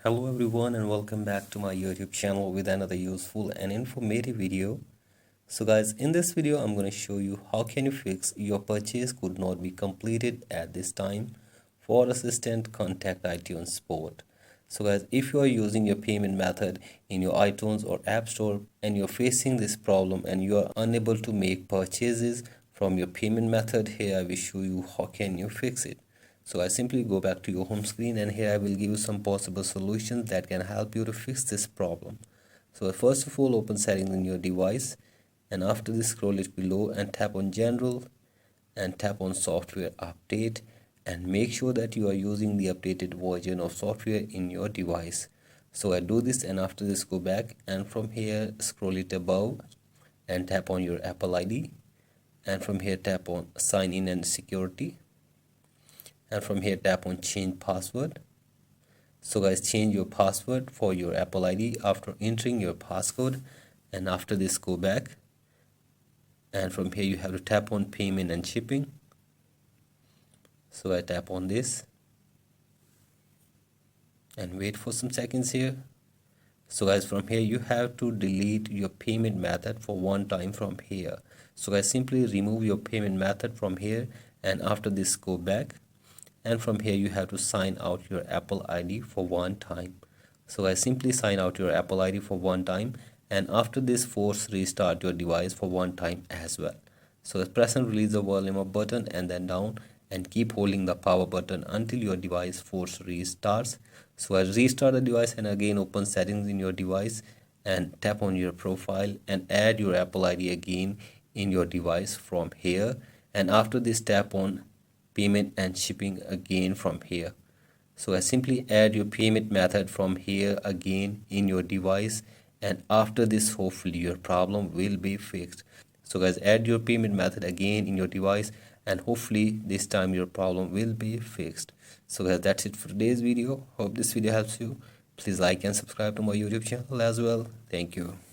Hello everyone and welcome back to my YouTube channel with another useful and informative video. So guys, in this video I'm going to show you how can you fix your purchase could not be completed at this time. For assistant, contact iTunes support. So guys, if you are using your payment method in your iTunes or App Store and you're facing this problem and you are unable to make purchases from your payment method, here I will show you how can you fix it. So I simply go back to your home screen and here I will give you some possible solutions that can help you to fix this problem. So first of all, open settings in your device and after this scroll it below and tap on general and tap on software update and make sure that you are using the updated version of software in your device. So I do this and after this go back and from here scroll it above and tap on your Apple ID and from here tap on sign in and security. And from here tap on change password. So guys, change your password for your Apple ID after entering your passcode and after this go back and from here you have to tap on payment and shipping. So I tap on this and wait for some seconds here. So guys, from here you have to delete your payment method for one time from here. So guys, simply remove your payment method from here and after this go back. And from here you have to sign out your Apple ID for one time. So I simply sign out your Apple ID for one time and after this force restart your device for one time as well. So press and release the volume up button and then down and keep holding the power button until your device force restarts. So I restart the device and again open settings in your device and tap on your profile and add your Apple ID again in your device from here and after this tap on payment and shipping again from here. So I simply add your payment method from here again in your device and after this hopefully your problem will be fixed. So guys, add your payment method again in your device and hopefully this time your problem will be fixed. So guys, that's it for today's video. Hope this video helps you. Please like and subscribe to my YouTube channel as well. Thank you.